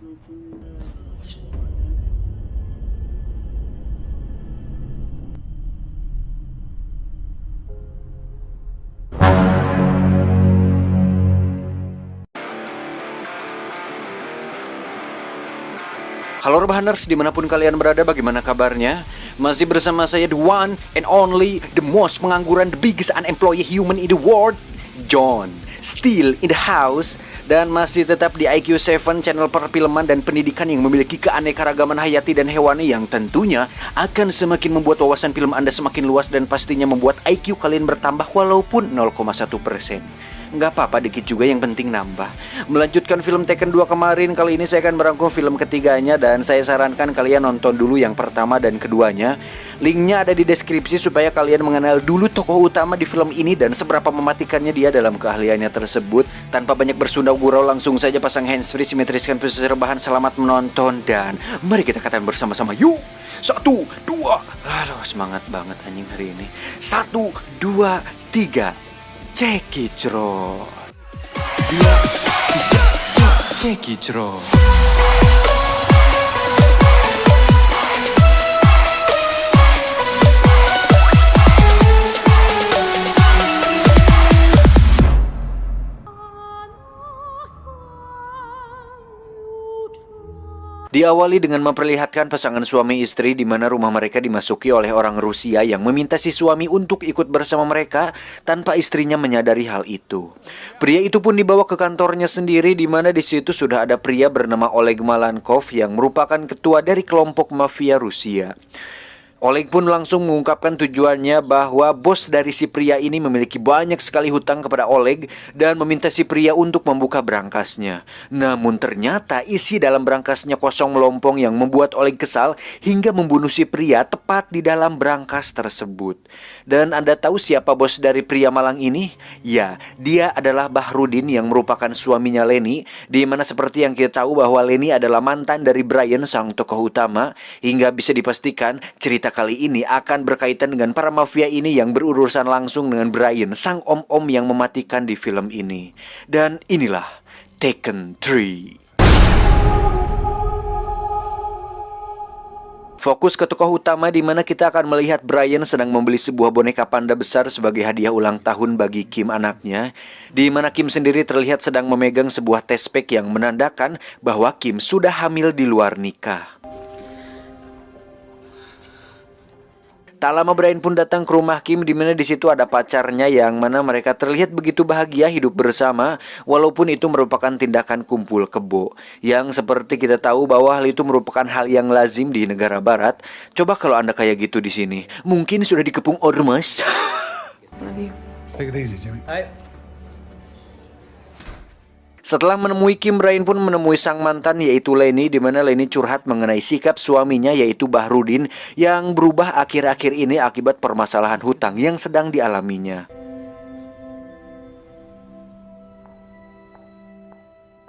Halo Rebahaners, dimanapun kalian berada, bagaimana kabarnya? Masih bersama saya, the one and only, the most pengangguran, the biggest unemployed human in the world, John, still in the house. Dan masih tetap di IQ7, channel perfilman dan pendidikan yang memiliki keanekaragaman hayati dan hewani, yang tentunya akan semakin membuat wawasan film Anda semakin luas dan pastinya membuat IQ kalian bertambah walaupun 0,1%. Nggak apa-apa, dikit juga, yang penting nambah. Melanjutkan film Taken 2 kemarin, kali ini saya akan merangkum film ketiganya. Dan saya sarankan kalian nonton dulu yang pertama dan keduanya. Linknya ada di deskripsi supaya kalian mengenal dulu tokoh utama di film ini dan seberapa mematikannya dia dalam keahliannya tersebut. Tanpa banyak bersunda gurau, langsung saja pasang handsfree, simetriskan posisi rebahan. Selamat menonton dan mari kita katakan bersama-sama, yuk! 1, 2, aduh semangat banget anjing hari ini. 1, 2, 3, cekicrot. 2, 3, cekicrot. Diawali dengan memperlihatkan pasangan suami istri di mana rumah mereka dimasuki oleh orang Rusia yang meminta si suami untuk ikut bersama mereka tanpa istrinya menyadari hal itu. Pria itu pun dibawa ke kantornya sendiri di mana di situ sudah ada pria bernama Oleg Malankov yang merupakan ketua dari kelompok mafia Rusia. Oleg pun langsung mengungkapkan tujuannya bahwa bos dari si pria ini memiliki banyak sekali hutang kepada Oleg dan meminta si pria untuk membuka brangasnya. Namun ternyata isi dalam brangasnya kosong melompong yang membuat Oleg kesal hingga membunuh si pria tepat di dalam brankas tersebut. Dan Anda tahu siapa bos dari pria malang ini? Ya, dia adalah Bahrudin yang merupakan suaminya Leni, di mana seperti yang kita tahu bahwa Leni adalah mantan dari Brian, sang tokoh utama, hingga bisa dipastikan cerita kali ini akan berkaitan dengan para mafia ini yang berurusan langsung dengan Brian, sang om-om yang mematikan di film ini. Dan inilah Taken 3. Fokus ke tokoh utama di mana kita akan melihat Brian sedang membeli sebuah boneka panda besar sebagai hadiah ulang tahun bagi Kim anaknya, di mana Kim sendiri terlihat sedang memegang sebuah test pack yang menandakan bahwa Kim sudah hamil di luar nikah. Tak lama Brian pun datang ke rumah Kim di mana di situ ada pacarnya yang mana mereka terlihat begitu bahagia hidup bersama walaupun itu merupakan tindakan kumpul kebo yang seperti kita tahu bahwa hal itu merupakan hal yang lazim di negara barat. Coba kalau Anda kayak gitu di sini, mungkin sudah dikepung ormas. Take it easy, Jimmy. Setelah menemui Kim, Brian pun menemui sang mantan yaitu Leni, di mana Leni curhat mengenai sikap suaminya yaitu Bahrudin yang berubah akhir-akhir ini akibat permasalahan hutang yang sedang dialaminya.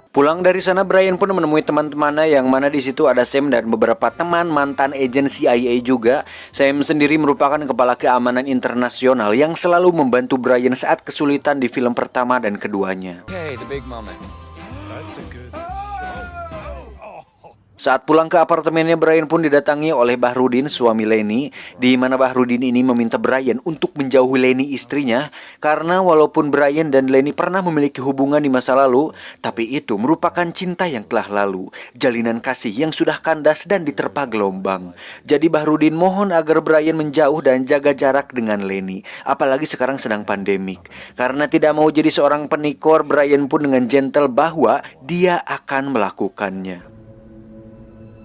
Pulang dari sana, Brian pun menemui teman-temannya yang mana di situ ada Sam dan beberapa teman mantan agen CIA juga. Sam sendiri merupakan kepala keamanan internasional yang selalu membantu Brian saat kesulitan di film pertama dan keduanya. Okay, the big moment. That's a good shot. Saat pulang ke apartemennya, Brian pun didatangi oleh Bahrudin, suami Leni, di mana Bahrudin ini meminta Brian untuk menjauhi Leni istrinya karena walaupun Brian dan Leni pernah memiliki hubungan di masa lalu, tapi itu merupakan cinta yang telah lalu, jalinan kasih yang sudah kandas dan diterpa gelombang. Jadi Bahrudin mohon agar Brian menjauh dan jaga jarak dengan Leni, apalagi sekarang sedang pandemik. Karena tidak mau jadi seorang penikor, Brian pun dengan gentle bahwa dia akan melakukannya.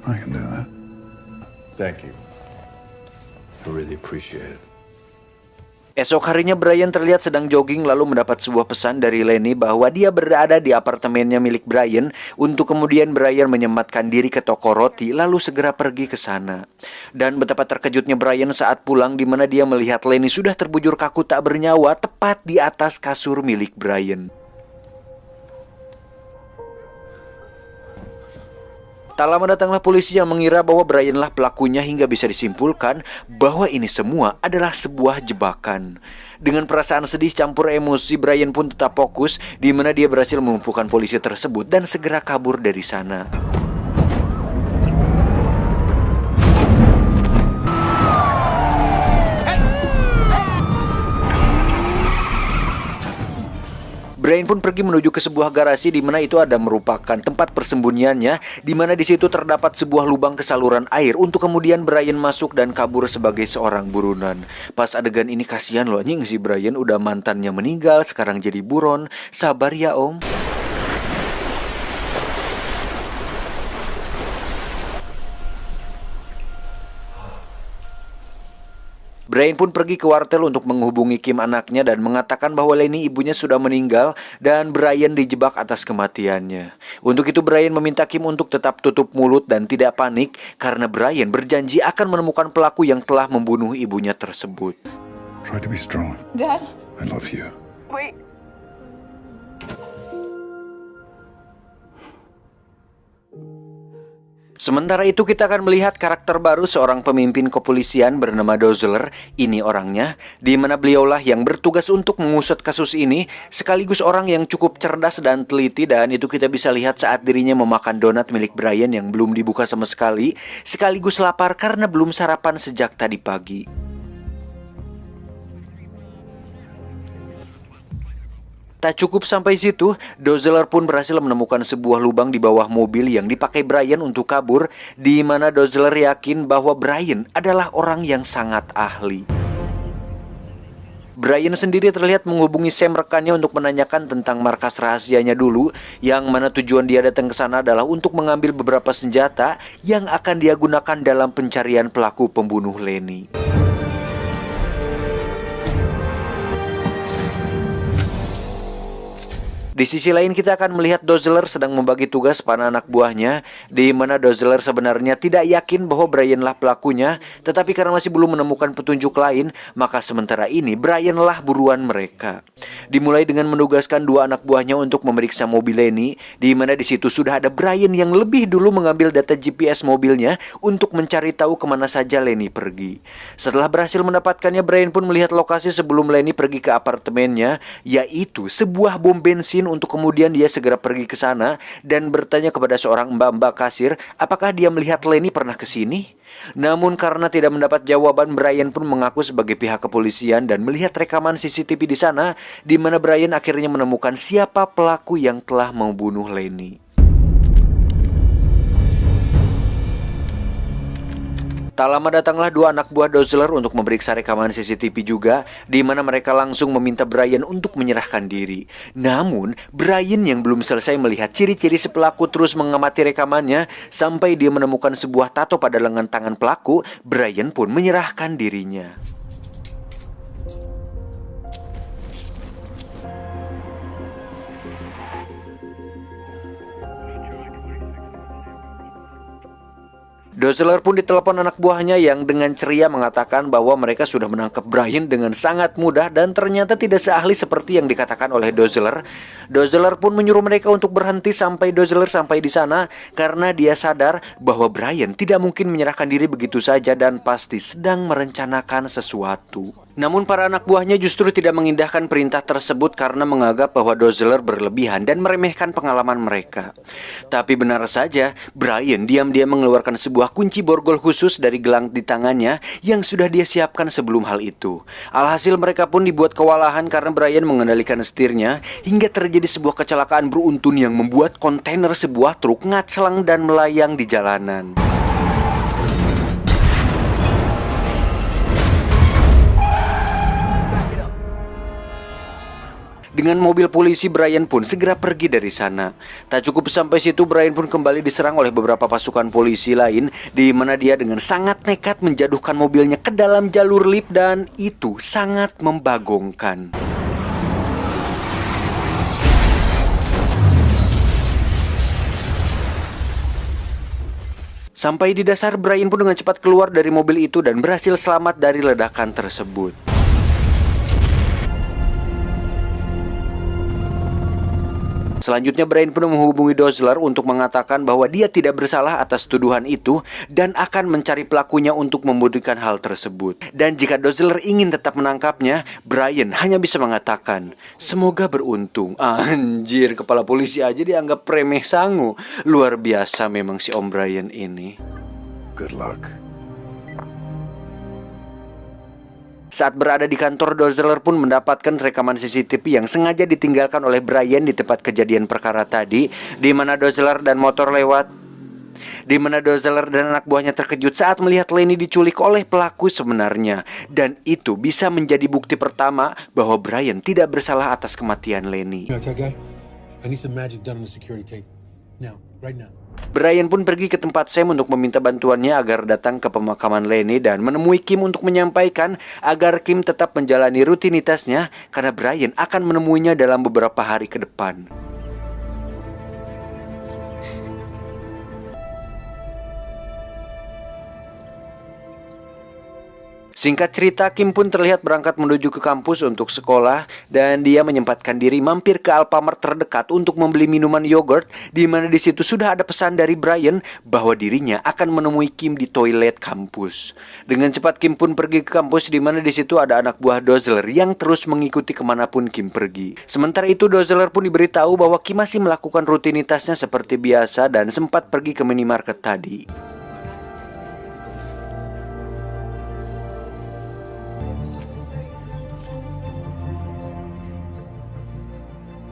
I can do that. Thank you. I really appreciate it. Esok harinya Brian terlihat sedang jogging lalu mendapat sebuah pesan dari Leni bahwa dia berada di apartemennya milik Brian untuk kemudian Brian menyematkan diri ke toko roti lalu segera pergi ke sana. Dan betapa terkejutnya Brian saat pulang di mana dia melihat Leni sudah terbujur kaku tak bernyawa tepat di atas kasur milik Brian. Tak lama datanglah polisi yang mengira bahwa Brianlah pelakunya hingga bisa disimpulkan bahwa ini semua adalah sebuah jebakan. Dengan perasaan sedih campur emosi, Brian pun tetap fokus di mana dia berhasil melumpuhkan polisi tersebut dan segera kabur dari sana. Brian pun pergi menuju ke sebuah garasi di mana itu ada merupakan tempat persembunyiannya, di mana di situ terdapat sebuah lubang ke saluran air untuk kemudian Brian masuk dan kabur sebagai seorang buronan. Pas adegan ini kasihan loh anjing, si Brian udah mantannya meninggal sekarang jadi buron. Sabar ya om. Brian pun pergi ke wartel untuk menghubungi Kim anaknya dan mengatakan bahwa Lenny ibunya sudah meninggal dan Brian dijebak atas kematiannya. Untuk itu Brian meminta Kim untuk tetap tutup mulut dan tidak panik karena Brian berjanji akan menemukan pelaku yang telah membunuh ibunya tersebut. Try to be strong. Dad, I love you. wait. Sementara itu kita akan melihat karakter baru seorang pemimpin kepolisian bernama Dozeler. Ini orangnya, di mana beliaulah yang bertugas untuk mengusut kasus ini, sekaligus orang yang cukup cerdas dan teliti, dan itu kita bisa lihat saat dirinya memakan donat milik Brian yang belum dibuka sama sekali, sekaligus lapar karena belum sarapan sejak tadi pagi. Tak cukup sampai situ, Dozeler pun berhasil menemukan sebuah lubang di bawah mobil yang dipakai Brian untuk kabur, di mana Dozeler yakin bahwa Brian adalah orang yang sangat ahli. Brian sendiri terlihat menghubungi Sam rekannya untuk menanyakan tentang markas rahasianya dulu, yang mana tujuan dia datang ke sana adalah untuk mengambil beberapa senjata yang akan dia gunakan dalam pencarian pelaku pembunuh Lenny. Di sisi lain kita akan melihat Dozeler sedang membagi tugas pada anak buahnya, di mana Dozeler sebenarnya tidak yakin bahwa Brian-lah pelakunya, tetapi karena masih belum menemukan petunjuk lain, maka sementara ini Brian-lah buruan mereka. Dimulai dengan menugaskan dua anak buahnya untuk memeriksa mobil Lenny, di mana di situ sudah ada Brian yang lebih dulu mengambil data GPS mobilnya untuk mencari tahu kemana saja Lenny pergi. Setelah berhasil mendapatkannya, Brian pun melihat lokasi sebelum Lenny pergi ke apartemennya, yaitu sebuah bom bensin, untuk kemudian dia segera pergi ke sana dan bertanya kepada seorang mbak-mbak kasir apakah dia melihat Lenny pernah ke sini. Namun karena tidak mendapat jawaban, Brian pun mengaku sebagai pihak kepolisian dan melihat rekaman CCTV di sana, di mana Brian akhirnya menemukan siapa pelaku yang telah membunuh Lenny. Tak lama datanglah dua anak buah Dozeler untuk memeriksa rekaman CCTV juga, di mana mereka langsung meminta Brian untuk menyerahkan diri. Namun, Brian yang belum selesai melihat ciri-ciri si pelaku terus mengamati rekamannya sampai dia menemukan sebuah tato pada lengan tangan pelaku. Brian pun menyerahkan dirinya. Dozeler pun ditelepon anak buahnya yang dengan ceria mengatakan bahwa mereka sudah menangkap Brian dengan sangat mudah dan ternyata tidak seahli seperti yang dikatakan oleh Dozeler. Dozeler pun menyuruh mereka untuk berhenti sampai Dozeler sampai di sana karena dia sadar bahwa Brian tidak mungkin menyerahkan diri begitu saja dan pasti sedang merencanakan sesuatu. Namun para anak buahnya justru tidak mengindahkan perintah tersebut karena menganggap bahwa Dozeler berlebihan dan meremehkan pengalaman mereka. Tapi benar saja, Brian diam-diam mengeluarkan sebuah kunci borgol khusus dari gelang di tangannya yang sudah dia siapkan sebelum hal itu. Alhasil mereka pun dibuat kewalahan karena Brian mengendalikan setirnya hingga terjadi sebuah kecelakaan beruntun yang membuat kontainer sebuah truk ngaclang dan melayang di jalanan. Dengan mobil polisi, Brian pun segera pergi dari sana. Tak cukup sampai situ, Brian pun kembali diserang oleh beberapa pasukan polisi lain, di mana dia dengan sangat nekat menjatuhkan mobilnya ke dalam jalur lift dan itu sangat membagongkan. Sampai di dasar, Brian pun dengan cepat keluar dari mobil itu dan berhasil selamat dari ledakan tersebut. Selanjutnya Brian pun menghubungi Dozeler untuk mengatakan bahwa dia tidak bersalah atas tuduhan itu dan akan mencari pelakunya untuk membuktikan hal tersebut. Dan jika Dozeler ingin tetap menangkapnya, Brian hanya bisa mengatakan, "Semoga beruntung." Anjir, kepala polisi aja dianggap remeh sangu. Luar biasa memang si Om Brian ini. Good luck. Saat berada di kantor, Dozeler pun mendapatkan rekaman CCTV yang sengaja ditinggalkan oleh Brian di tempat kejadian perkara tadi, di mana Dozeler dan anak buahnya terkejut saat melihat Lenny diculik oleh pelaku sebenarnya. Dan itu bisa menjadi bukti pertama bahwa Brian tidak bersalah atas kematian Lenny. Tech guy, I need some magic done on the security tape. Now, right now. Brian pun pergi ke tempat Sam untuk meminta bantuannya agar datang ke pemakaman Lenny dan menemui Kim untuk menyampaikan agar Kim tetap menjalani rutinitasnya karena Brian akan menemuinya dalam beberapa hari ke depan. Singkat cerita, Kim pun terlihat berangkat menuju ke kampus untuk sekolah dan dia menyempatkan diri mampir ke Alfamart terdekat untuk membeli minuman yogurt, di mana di situ sudah ada pesan dari Brian bahwa dirinya akan menemui Kim di toilet kampus. Dengan cepat Kim pun pergi ke kampus, di mana di situ ada anak buah Dozeler yang terus mengikuti kemanapun Kim pergi. Sementara itu Dozeler pun diberitahu bahwa Kim masih melakukan rutinitasnya seperti biasa dan sempat pergi ke minimarket tadi.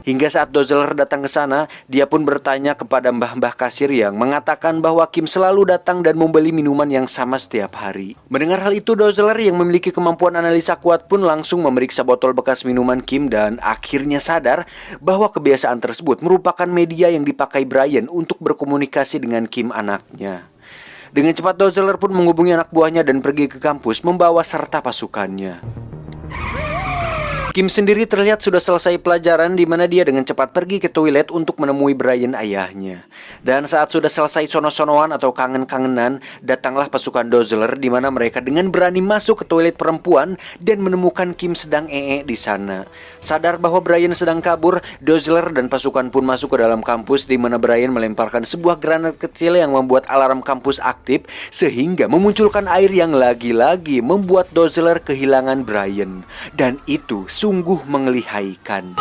Hingga saat Dozeler datang ke sana, dia pun bertanya kepada mbah-mbah kasir yang mengatakan bahwa Kim selalu datang dan membeli minuman yang sama setiap hari. Mendengar hal itu, Dozeler yang memiliki kemampuan analisa kuat pun langsung memeriksa botol bekas minuman Kim dan akhirnya sadar bahwa kebiasaan tersebut merupakan media yang dipakai Brian untuk berkomunikasi dengan Kim anaknya. Dengan cepat Dozeler pun menghubungi anak buahnya dan pergi ke kampus membawa serta pasukannya. Kim sendiri terlihat sudah selesai pelajaran, di mana dia dengan cepat pergi ke toilet untuk menemui Brian ayahnya. Dan saat sudah selesai sono-sonoan atau kangen-kangenan, datanglah pasukan Dozeler, di mana mereka dengan berani masuk ke toilet perempuan dan menemukan Kim sedang di sana. Sadar bahwa Brian sedang kabur, Dozeler dan pasukan pun masuk ke dalam kampus, di mana Brian melemparkan sebuah granat kecil yang membuat alarm kampus aktif sehingga memunculkan air yang lagi-lagi membuat Dozeler kehilangan Brian. Dan itu sungguh mengelihaikan.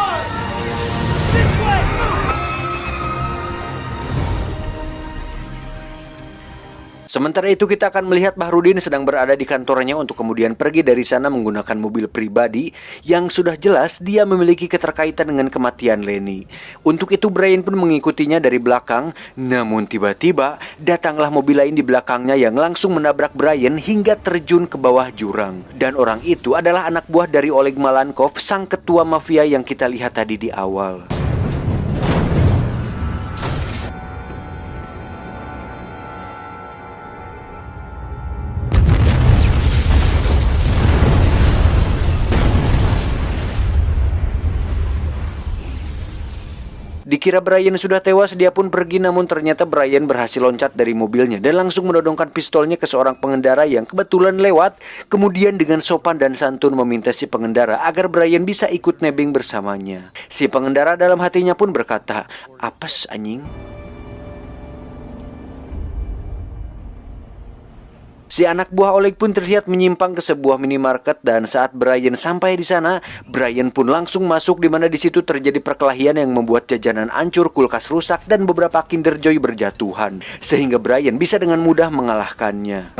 Sementara itu kita akan melihat Bahrudin sedang berada di kantornya untuk kemudian pergi dari sana menggunakan mobil pribadi yang sudah jelas dia memiliki keterkaitan dengan kematian Lenny. Untuk itu Brian pun mengikutinya dari belakang, namun tiba-tiba datanglah mobil lain di belakangnya yang langsung menabrak Brian hingga terjun ke bawah jurang. Dan orang itu adalah anak buah dari Oleg Malenkov, sang ketua mafia yang kita lihat tadi di awal. Dikira Brian sudah tewas, dia pun pergi, namun ternyata Brian berhasil loncat dari mobilnya dan langsung menodongkan pistolnya ke seorang pengendara yang kebetulan lewat. Kemudian dengan sopan dan santun meminta si pengendara agar Brian bisa ikut nebeng bersamanya. Si pengendara dalam hatinya pun berkata, "Apes anjing." Si anak buah Oleg pun terlihat menyimpang ke sebuah minimarket dan saat Brian sampai di sana, Brian pun langsung masuk, di mana di situ terjadi perkelahian yang membuat jajanan hancur, kulkas rusak dan beberapa Kinder Joy berjatuhan sehingga Brian bisa dengan mudah mengalahkannya.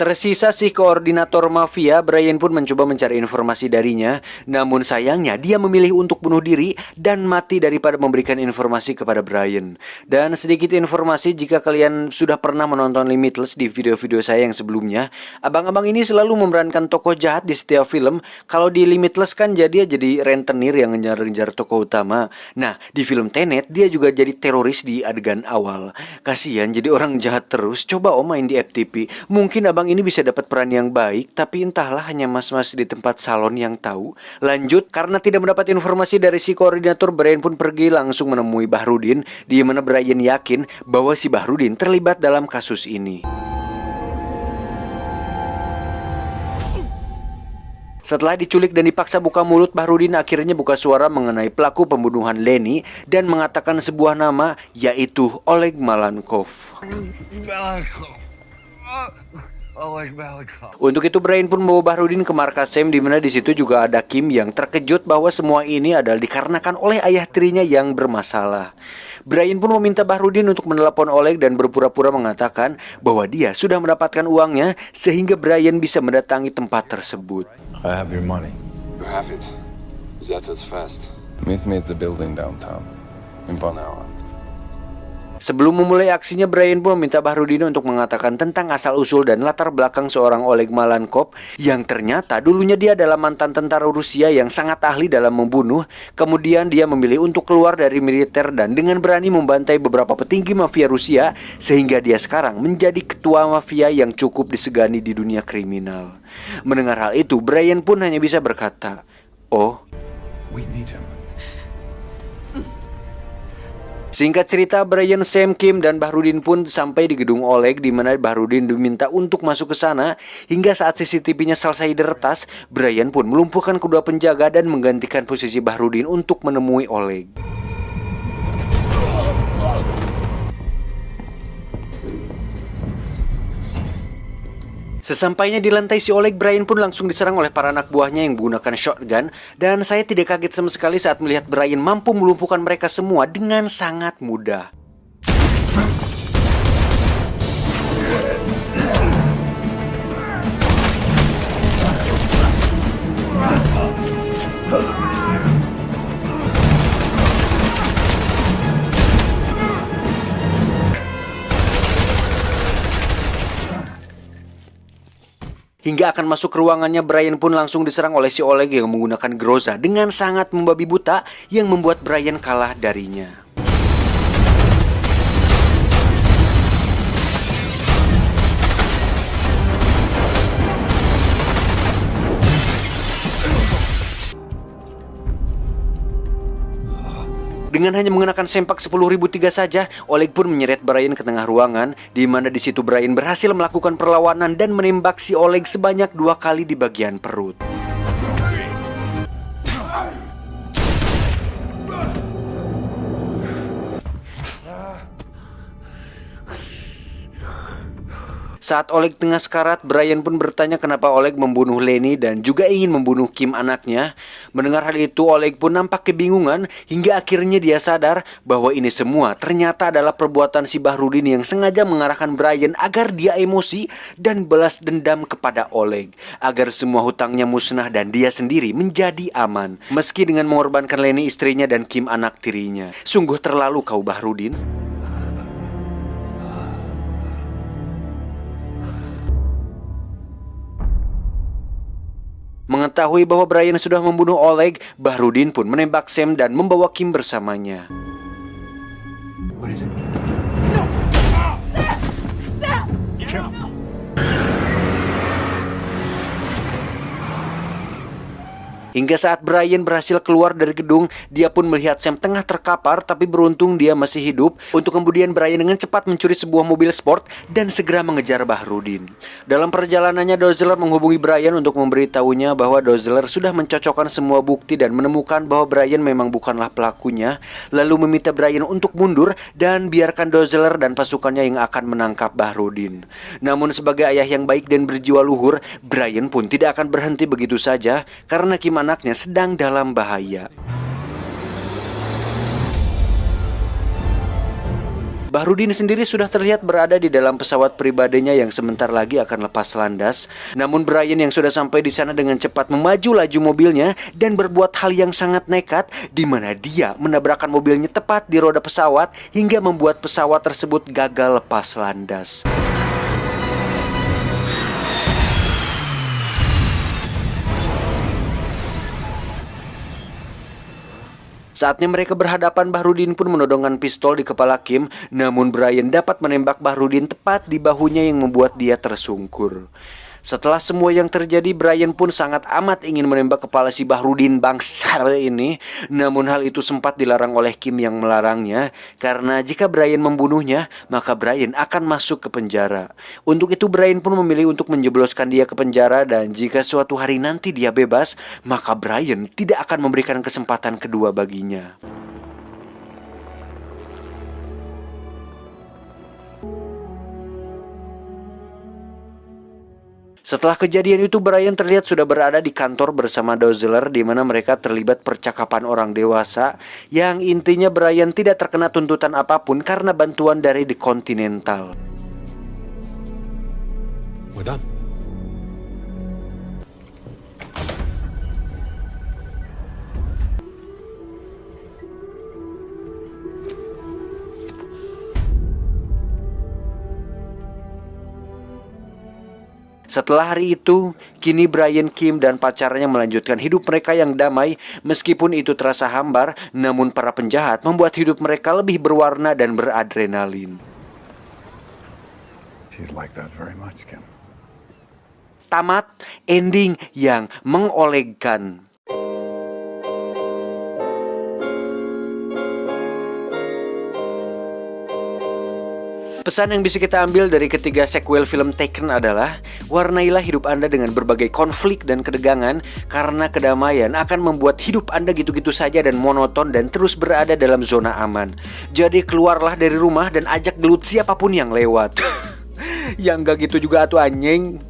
Tersisa si koordinator mafia. Brian pun mencoba mencari informasi darinya, namun sayangnya dia memilih untuk bunuh diri dan mati daripada memberikan informasi kepada Brian. Dan sedikit informasi, jika kalian sudah pernah menonton Limitless di video-video saya yang sebelumnya, abang-abang ini selalu memerankan tokoh jahat di setiap film. Kalau di Limitless kan jadi rentenir yang ngejar-ngejar tokoh utama. Nah, di film Tenet dia juga jadi teroris di adegan awal. Kasian jadi orang jahat terus. Coba main di FTP, mungkin abang ini bisa dapat peran yang baik, tapi entahlah, hanya mas-mas di tempat salon yang tahu. Lanjut, karena tidak mendapat informasi dari si koordinator, Brian pun pergi langsung menemui Bahrudin, di mana Brian yakin bahwa si Bahrudin terlibat dalam kasus ini. Setelah diculik dan dipaksa buka mulut, Bahrudin akhirnya buka suara mengenai pelaku pembunuhan Lenny dan mengatakan sebuah nama, yaitu Oleg Malenkov. Untuk itu Brian pun membawa Bahrudin ke markas Sam, di mana di situ juga ada Kim yang terkejut bahwa semua ini adalah dikarenakan oleh ayah tirinya yang bermasalah. Brian pun meminta Bahrudin untuk menelepon Oleg dan berpura-pura mengatakan bahwa dia sudah mendapatkan uangnya sehingga Brian bisa mendatangi tempat tersebut. I have your money. You have it. That was fast. Meet me at the building downtown in 1 hour. Sebelum memulai aksinya, Brian pun meminta Bahrudin untuk mengatakan tentang asal-usul dan latar belakang seorang Oleg Malenkov yang ternyata dulunya dia adalah mantan tentara Rusia yang sangat ahli dalam membunuh. Kemudian dia memilih untuk keluar dari militer dan dengan berani membantai beberapa petinggi mafia Rusia sehingga dia sekarang menjadi ketua mafia yang cukup disegani di dunia kriminal. Mendengar hal itu, Brian pun hanya bisa berkata, "Oh, We need him. Singkat cerita, Brian, Sam, Kim, dan Bahrudin pun sampai di gedung Oleg, di mana Bahrudin diminta untuk masuk ke sana. Hingga saat CCTV-nya selesai diretas, Brian pun melumpuhkan kedua penjaga dan menggantikan posisi Bahrudin untuk menemui Oleg. Sesampainya di lantai si Oleg, Brian pun langsung diserang oleh para anak buahnya yang menggunakan shotgun. Dan saya tidak kaget sama sekali saat melihat Brian mampu melumpuhkan mereka semua dengan sangat mudah. Hingga akan masuk ke ruangannya, Brian pun langsung diserang oleh si Oleg yang menggunakan Groza dengan sangat membabi buta yang membuat Brian kalah darinya. Dengan hanya mengenakan sempak 10.003 saja, Oleg pun menyeret Brian ke tengah ruangan, di mana di situ Brian berhasil melakukan perlawanan dan menembak si Oleg sebanyak 2 kali di bagian perut. Saat Oleg tengah sekarat, Brian pun bertanya kenapa Oleg membunuh Lenny dan juga ingin membunuh Kim anaknya. Mendengar hal itu, Oleg pun nampak kebingungan hingga akhirnya dia sadar bahwa ini semua ternyata adalah perbuatan si Bahrudin yang sengaja mengarahkan Brian agar dia emosi dan balas dendam kepada Oleg, agar semua hutangnya musnah dan dia sendiri menjadi aman, meski dengan mengorbankan Lenny istrinya dan Kim anak tirinya. Sungguh terlalu kau, Bahrudin. Mengetahui bahwa Brian sudah membunuh Oleg, Bahrudin pun menembak Sam dan membawa Kim bersamanya. Hingga saat Brian berhasil keluar dari gedung, dia pun melihat Sam tengah terkapar, tapi beruntung dia masih hidup. Untuk kemudian Brian dengan cepat mencuri sebuah mobil sport dan segera mengejar Bahrudin. Dalam perjalanannya, Dozler menghubungi Brian untuk memberitahunya bahwa Dozler sudah mencocokkan semua bukti dan menemukan bahwa Brian memang bukanlah pelakunya. Lalu meminta Brian untuk mundur dan biarkan Dozler dan pasukannya yang akan menangkap Bahrudin. Namun sebagai ayah yang baik dan berjiwa luhur, Brian pun tidak akan berhenti begitu saja karena Kim anaknya sedang dalam bahaya. Bahrudin sendiri sudah terlihat berada di dalam pesawat pribadinya yang sebentar lagi akan lepas landas. Namun Brian yang sudah sampai di sana dengan cepat memaju laju mobilnya dan berbuat hal yang sangat nekat, di mana dia menabrakkan mobilnya tepat di roda pesawat hingga membuat pesawat tersebut gagal lepas landas. Saatnya mereka berhadapan, Bahrudin pun menodongkan pistol di kepala Kim. Namun Brian dapat menembak Bahrudin tepat di bahunya yang membuat dia tersungkur. Setelah semua yang terjadi, Brian pun sangat amat ingin menembak kepala si Bahrudin bangsar ini. Namun hal itu sempat dilarang oleh Kim yang melarangnya, karena jika Brian membunuhnya, maka Brian akan masuk ke penjara. Untuk itu Brian pun memilih untuk menjebloskan dia ke penjara, dan jika suatu hari nanti dia bebas, maka Brian tidak akan memberikan kesempatan kedua baginya. Setelah kejadian itu, Brian terlihat sudah berada di kantor bersama Dozzler, di mana mereka terlibat percakapan orang dewasa yang intinya Brian tidak terkena tuntutan apapun karena bantuan dari The Continental. We're done. Setelah hari itu, kini Brian, Kim, dan pacarnya melanjutkan hidup mereka yang damai. Meskipun itu terasa hambar, namun para penjahat membuat hidup mereka lebih berwarna dan beradrenalin. She'd like that very much, Kim. Tamat ending yang mengolegkan. Pesan yang bisa kita ambil dari ketiga sequel film Taken adalah warnailah hidup Anda dengan berbagai konflik dan ketegangan, karena kedamaian akan membuat hidup Anda gitu-gitu saja dan monoton dan terus berada dalam zona aman. Jadi keluarlah dari rumah dan ajak gelut siapapun yang lewat. Yang gak gitu juga atuh anjing.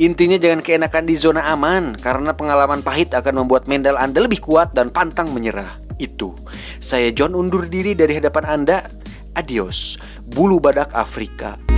Intinya jangan keenakan di zona aman, karena pengalaman pahit akan membuat mental Anda lebih kuat dan pantang menyerah. Itu. Saya John undur diri dari hadapan Anda. Adios, bulu badak Afrika.